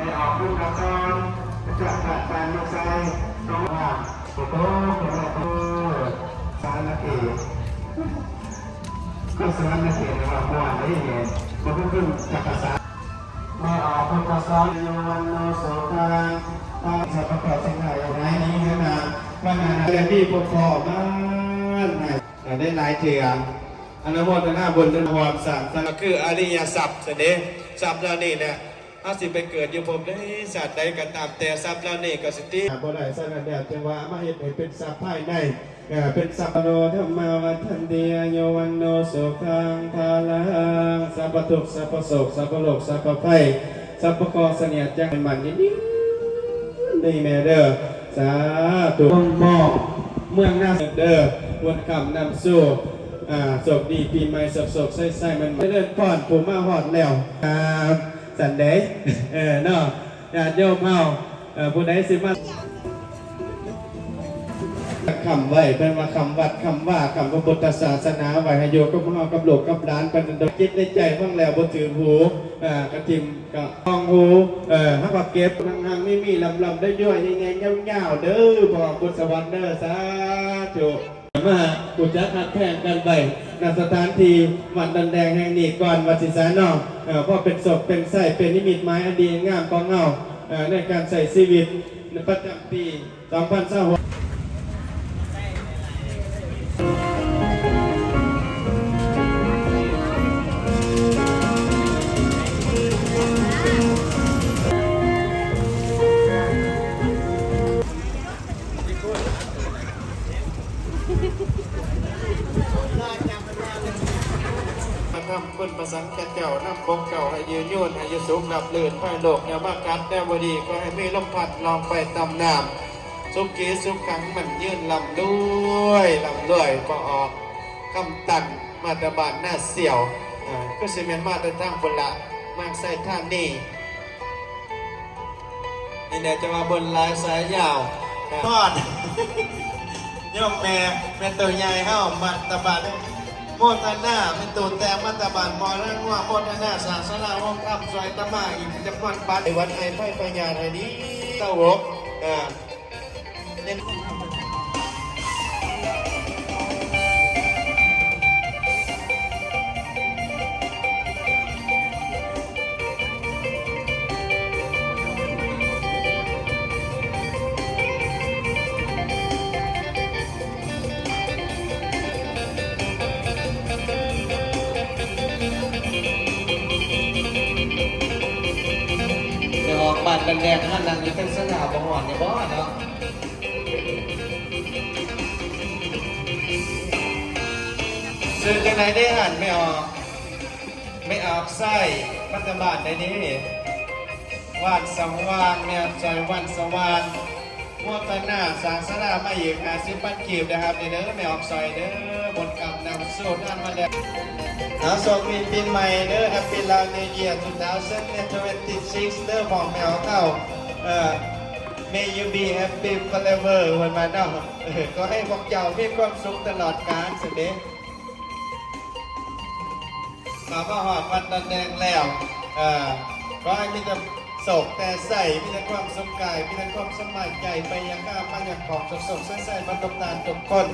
ได้ออกลูกกระซอนจะขาดการมาใส่น้องว่าโอ้โหเป็นอะไรสารเกศก็สารเกศนะครับว่าได้เห็นมันเพิ่งจะกระสาไม่ออกลูกกระซอนโยวันโนโสตังตาสัพพะสิ่งใดอย่างไรนี้นะว่านาเรียนที่พอมันได้หลายเถื่อนอนุโมทนาบุญในความสัตย์คืออริยสัพย์เสด็จสัพย์เหล่านี้เนี่ยอาสิไปเกิดอยู่ผมได้สัตว์ใดก็ตามแต่ทรัพย์แล้วนี่ก็สิติบ่ได้สร้างแดดจังหวะมาเฮ็ดให้เป็นทรัพย์ภายในเป็นทรัพย์โนธรรมาวัฏันเดียโยวันโนสุขังภาลังสัพพทุกข์สัพพโศกสัพพโลกสัพพภัยสัพพกรเสนียดจังเป็นมันยิ่งนี่แม่เด้อสาธุมอเมืองหน้าเด้อวันคำนำสู่โศกดีปีใหม่โศกใส่มันเดินก่อนผู้มาหอดแล้วสันเดย์เนาะญาติโยมเฮาผู้ใดสิมาคำไว้เป็นว่าคำวัดคำว่าคำพระพุทธศาสนาไว้ให้โยมกับเฮากับโลกกับหลานเป็นดอกจิตในใจบ้างแล้วบ่ถือหูกระทิมกับทองหูฮักว่าเก็บห่างๆมีลำได้ย่อยยังไงเงาๆเด้อพ่อบุญสวรรค์เด้อสาธุมากุจักหัดแพงกันไปณสถานที่วัดดันแดงแห่งนี้ก่อนวัดศิษานอกเพราะเป็นศพเป็นไส้เป็นนิมิตหมายอดีตงามกองเงาในการใส่ชีวิตในประจำปี2026ทำคนประสันกันเจ้าน้ำบกเจ้าให้ยืนยุ่นให้ยืนสูงนับเลื่อนไฟโลกแนวมากัดแนวบดีก็ให้มีลมพัดลองไปตำน้ำสุกีสุขังมันยืนลำด้วยก็ออกคำตันมาตะบานหน้าเสี่ยวก็สิเมนมาตะทางบนละมากใส่ท่านนี่นี่เดี๋ยวจะมาบนลายสายยาวทอดย่อมแม่ตัวใหญ่เข้ามาตะบานโมทนาเป็นตูนแต่มัตตบานมอร่างว่าโมทนาสาสนาห้องคำซอยตะมาอีกจำนวนปัดวันไอ้ไพ่ปัญญาไทยนี้เต้าหกเน้นบ้านแดงท่านดังนี้เป็นสง่าบางหวานในบ้านเนาะซื้อจากไหนได้หันไม่ออกไส้มัตตบาทในนี้วาดสว่างเนี่ยใจวันสว่างโมทนาสาสนาไม่หยิบ50 ปันกีบนะครับในเด้อไม่ออกซอยเด้อบนกำนำสูตรอันมาแดงเอาส่งปีใหม่เด้อ Happy New Year 2026เด้อบอกแมวเข้าMay you be happy forever วันมาเนาะก็ให้พวกเจ้ามีความสุขตลอดกาลสิเด้มาหอดวันดันแดงแล้วก็ให้มีแต่โศกแต่ใส่มีแต่ความสมกายมีแต่ความสมัยใจไปยังข้ามาอย่างของสดใส่มาตกตาลทุกคน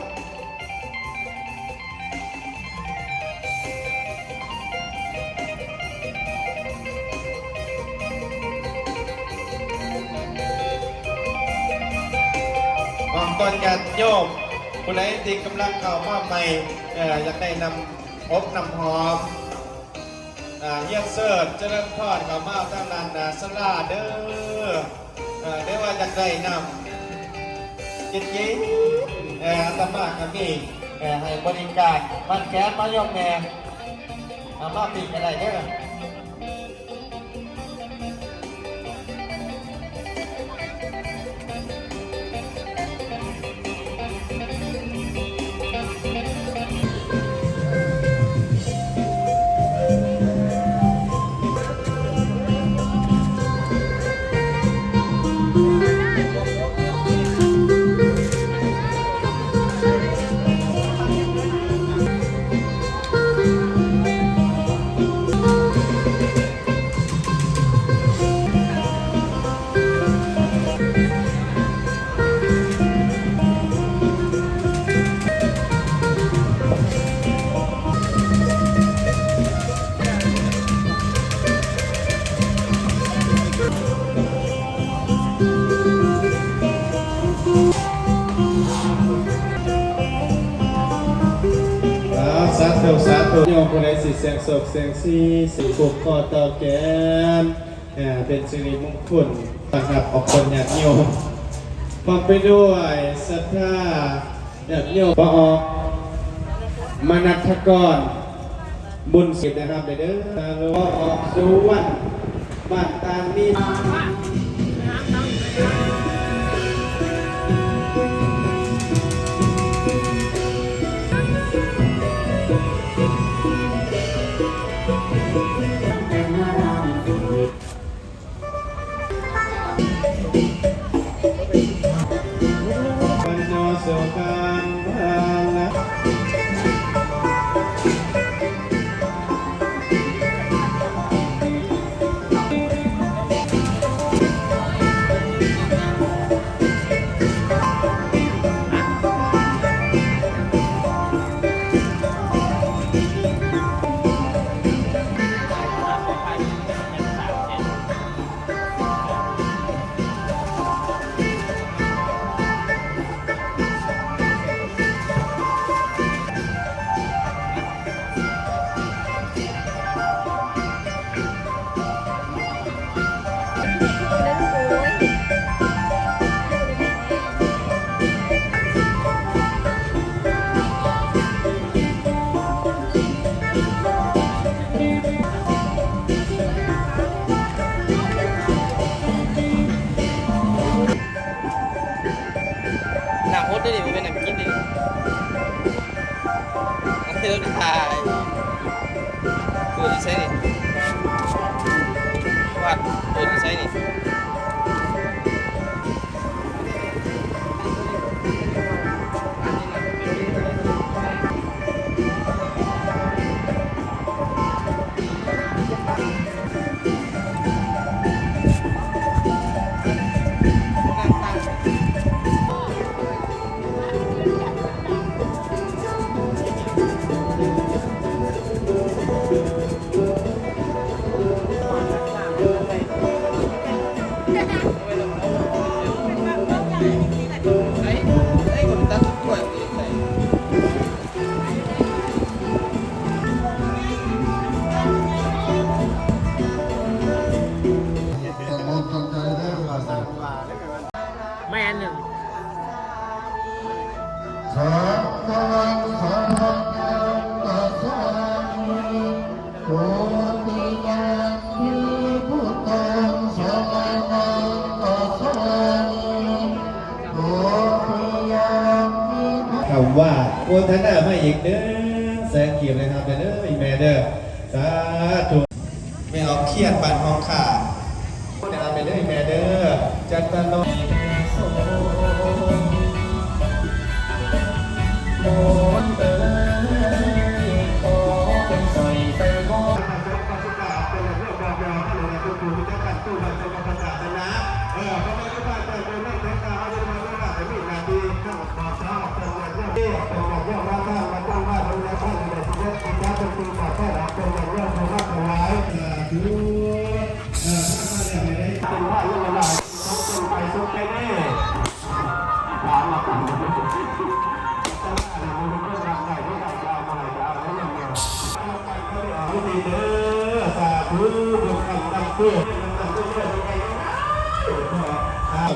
ตอนญาติโยมผู้ใดที่กำลังเข้ามาใหม่อยากได้นำอบน้ำหอมเยี่ยมเสิร์ฟเจริญพรเข้ามาตั้งนานสลาเด้อได้ว่าอยากได้นำจิตยิ้มตมากับมีให้บริการมันแขนมาโยมแม่มาปีกอะไรเด้อ ธุโยมผู้ใดสิเสียงโศกเสียงซีสิผูกคอต่อแขนเป็นสิริมงคลต้อนรับออกคนญาติโยมพร้อมไปด้วยศรัทธาญาติโยมปออกมนัทกรบุญสิทธิ์นะครับเด้อปออกสุวรรณบ้านตานี ปัญโยสุขังภาละ หนังโคตรได้ดิมันเป็นหนังกินดิอันที่เราถ่ายตัวที่ใช้นี่วาดตัวที่ใช้นี่ไม่อันหนึ่งคำว่าโอทนาไม่อีกเด้อแสงเขียวเลยครับเด้ออีแม่เด้อสาธุไม่เอาเครียดปั่นห้องขาดนะครับไปเด้ออีแม่เด้อจัดตลอด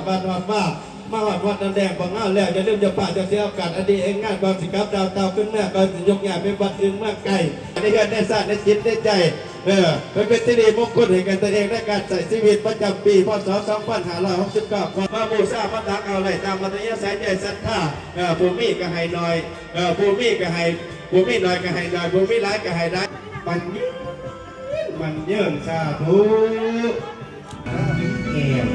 บ้านวัดมาวัดวัดนันแดงบางอ้าวแล้วอย่าลืมจะป่าจะเสียโอกาสอดีเองงานความสิครับดาวเต่าขึ้นเมื่อก็ยกใหญ่เป็นบัตรอื่นเมื่อไกลในเงินในศาสตร์ในจิตในใจมันเป็นสิริมงคลให้กันตัวเองในการใส่ชีวิตประจำปีพศ2569มาบูชาพระตักเอาเลยตามมัธยสายใจศรัทธาภูมิก็ให้น้อยภูมิก็ให้ภูมิน้อยก็ให้น้อยภูมิร้ายก็ให้ได้มันเยื่อสาธุเกี่ยว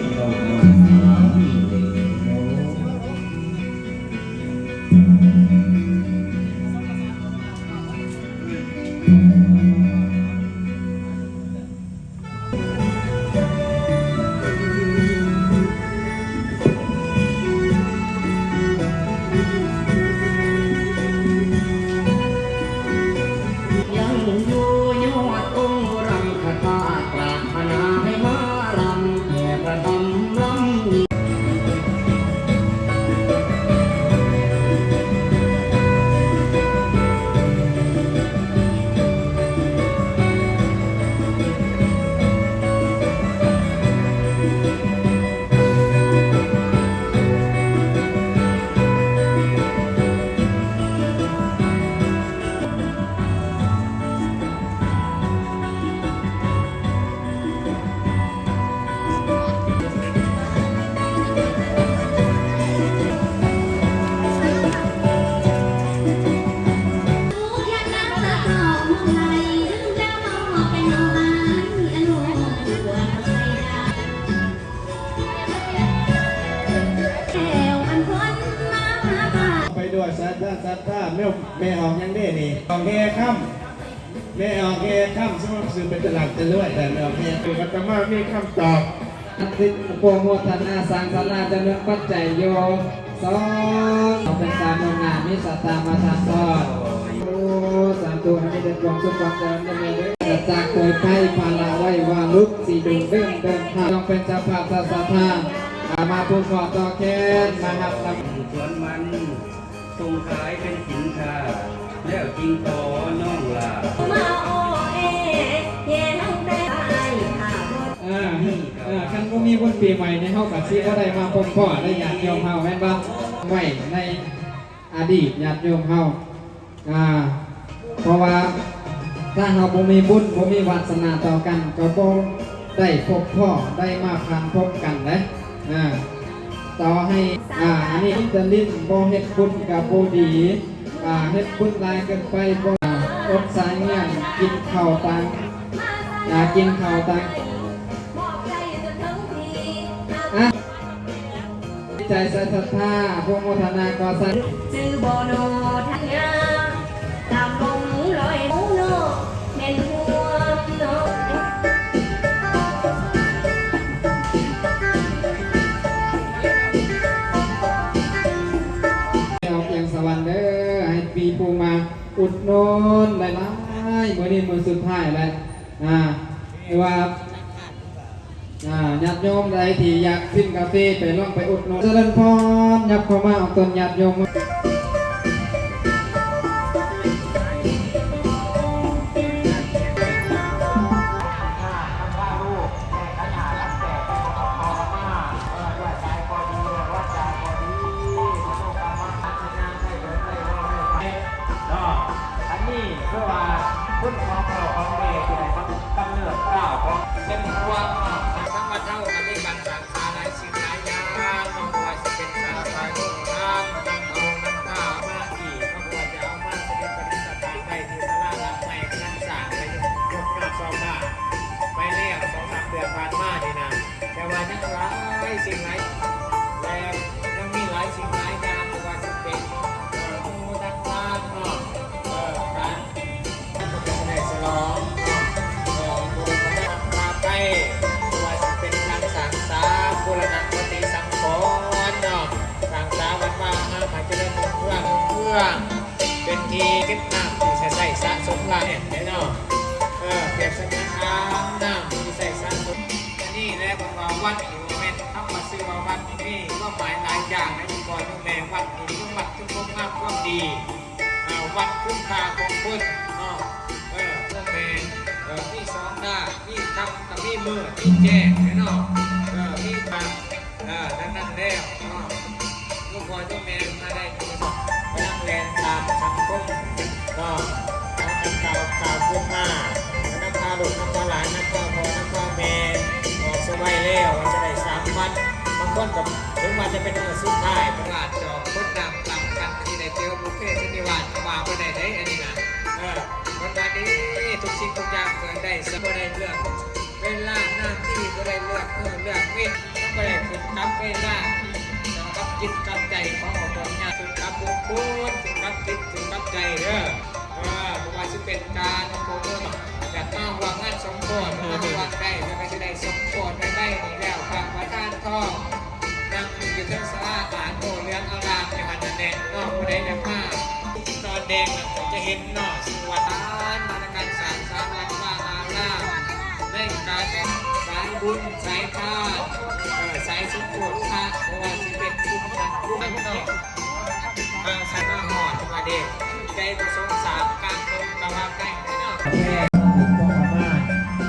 ยังอยู่ยอดองค์รำคาถากราบพนาให้มา ทธาแม่ออกยังได้นี่ออกเฮค่ำแม่ออกเฮค่ำสมมติสื่อเป็นตลาดจะด้วยแต่แม่ออกเฮคืออาตมามีคำตอบ ติโปรโมทนาสังสนาจำนวนปัจจัยโยสองเป็นสามโรงงานมีสัตตามาทางทอดโอ้สามตัวให้เดินกวงสุขความเจริญดำเนินด้วยจากโวยไพ่พาลาไว้วาลุกสีดุงเรื่องเดินทางต้องเป็นเจ้าภาพศาสนามาพูดขอต่อแค้นมาหับลำ สวนมันส่งขายเป็นสินค้าแล้วจริงต่อน้องลา มาโอเอเย่ทั้งแต่ไอ้ข่าว คันก็มีวันปีใหม่ในเฮากับซีก็ได้มาพบพ่อได้ญาติโยมเฮาแม่นบ่ไว้ในอดีตญาติโยมเฮาเพราะว่าถ้าเฮาบ่มีบุญบ่มีวาสนาต่อกันก็บ่ได้พบพ่อได้มาพันพบกันนะต่อให้อันนี้จะลิ้นบ่เฮ็ดบุญกับบ่ดีเฮ็ดบุญหลายเกินไปบ่อดสายเงี้ยกินข้าวตังกินข้าวตัง บอกใจจนถึงที ใจศรัทธาพวกโมทนาก่อสร้าง จือโบโนทักงามตามลมลอยหูโนเห็นหัวโน เอาเพียงสวรรค์เด้อให้ปีปูมาอุดหนนหลายๆมื้อนี้มื้อสุดท้ายแล้วหรือว่าญาติโยมใดที่อยากกินกาแฟไปลองไปอุดหนนเจริญพรยับเข้ามาเอาตนญาติโยม อันนี้คือว่าคุณของพ่อของแม่ที่ได้กำเนิดเก้าของเป็นห่วงสังวัตเท่ากับมีการสั่งสาหลายสิ่งหลายอย่างน้องว่าจะเป็นสาธารณน้ำเอาน้ำตามาอีกเขาบอกจะเอามาจะเป็นปฏิสัทธาไปที่สลาหลังใหม่กำลังสั่งไปยกหน้าซองมาไปแล้ว2-3 เดือนผ่านมาดีนะแต่ว่ายังหลายสิ่งหลายและยังมีหลายสิ่งหลายอย่างไม่ว่าจะเป็นมูต่างๆเนาะการได้ฉลองบุญพาไปว่าจะเป็นการสั่งสาบุรณะปฏิสังขรณ์เนาะสั่งสาวัดว่าห้ามเจริญเพื่อเป็นที่เก็บน้ำที่ใส่สะสมลาเนี่ยเนาะเปรียบเสมือนน้ำที่ใส่สะสมอันนี้แหละบอกว่าวัดอยู่แม่นทำมาซื้อว่าวัดนี่ก็หมายหลายอย่างในบุญก่อนแม่วัดนี่ต้องวัดทุกคนงามความดีวัดคุณค่าของคนเรื่องแม่มี2 ด้านมีทำกับมีมือมีแจ้งเนาะมีทางนั่นแล้วลูกพ่อเจ้าแม่มาได้ที่ไปนั่งแลนตามสังคมเอาอันข่าวขึ้นมาน้ำตาหลุดน้ำตาไหลน้ำตาพอน้ำตาแม่ออกสบายแล้วจะได้3 วันบางคนกับถึงว่าจะเป็นสุดท้ายตลาดจอกคนดังตามกันที่ในเตียวบุฟเฟ่สินิวานมาไปไหนได้อันนี้นะวันนี้ทุกสิ่งทุกอย่างเกิดได้สบายเลือกเวลาหน้าที่ก็ได้เลือกเลือกเวทต้องไปฝึกทำเวลากับจิตกับใจของออกตัวงานฝึกกับบุคคลฝึกกับจิตฝึกกับใจเด้อเพราะว่าจะเป็นการโปรโมทแต่ต้องวางงานสมบูรณ์วางได้แล้วก็จะได้สมบูรณ์ได้นี่แล้วพระประธานทองนั่งอยู่ที่ศาลาการโตเลี้ยงอารามในวันนั้นนอกผู้ใดเลี้ยงมาตอนแดงเราจะเห็นนอกสุวัตานมาในการสร้างสร้างวัดว่าอารามในการสายบุญสายทานสายสุขโขทานเพราะว่าจะเป็นคุณกันรุ่งนอกสายมาหอดมาเด็กใจประสงค์สามการตรงกำลังได้เนาะ แม่ต้องมา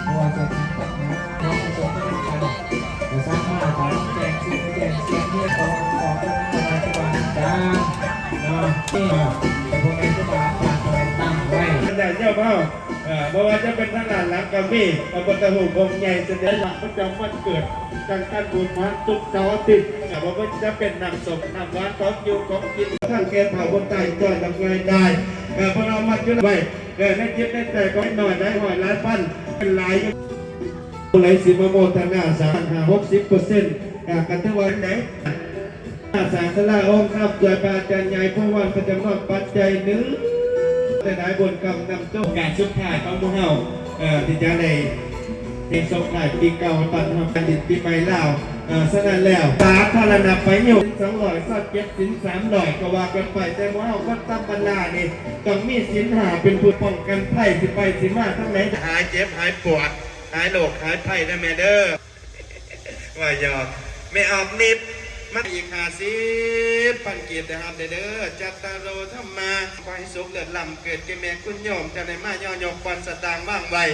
เพราะว่าจะตัดนะน้องจะส่งไปด้วยกันจะสร้างมาของแจกสิ่งเที่ยวของต้นไม้ที่วางกันที่พวกนี้ที่มาฝากอะไรตั้งไว้ แต่เจ้าพ่อเพราะว่าจะเป็นทางด้านหลังกัมมี่มาบนตะหูกงใหญ่แสดงหลักประจำวันเกิดการบุญวันตุกเสาร์อาทิตย์เพราะว่าจะเป็นนำศพนำวัดของอยู่ของกินท่านแกเผาบนไตจอยทำไงได้พอเรามัดขึ้นไปในจิตในใจก็หน่อยได้หอยล้านพันเป็นหลายไหลสิมาโมทนา360%กันทั้งวันไหน สางสลาองค์ครับโดยปาจันใหญ่พระวันประจำนวนปัจจัยหนึ่งแต่ได้บนกำนำโจ้การสุดท้ายของหมู่เฮาที่จะได้เป็นส่งท้ายปีเก่าตอนทำการดินปีใหม่ลาวสนั่นแล้วสาธารณไปอยู่200 7 สิน 300ก็ว่ากันไปแต่ว่าเอาก็ตามบรรดานี่ต้องมีสินหาเป็นผู้ป้องกันภัยสิไปสิมาทั้งไหนหายเจ็บหายปวดหายโรคหายภัยนะแม่เด้อว่าหยอกไม่ออกนิบมันอีก50ปันเกียรตินะครับเด้อจัตตารโอธรรมาความสุขเลิศล้ำเกิดแก่แม่คุณโยมจะได้มาย่อยกวันสตางค์บ้างไว้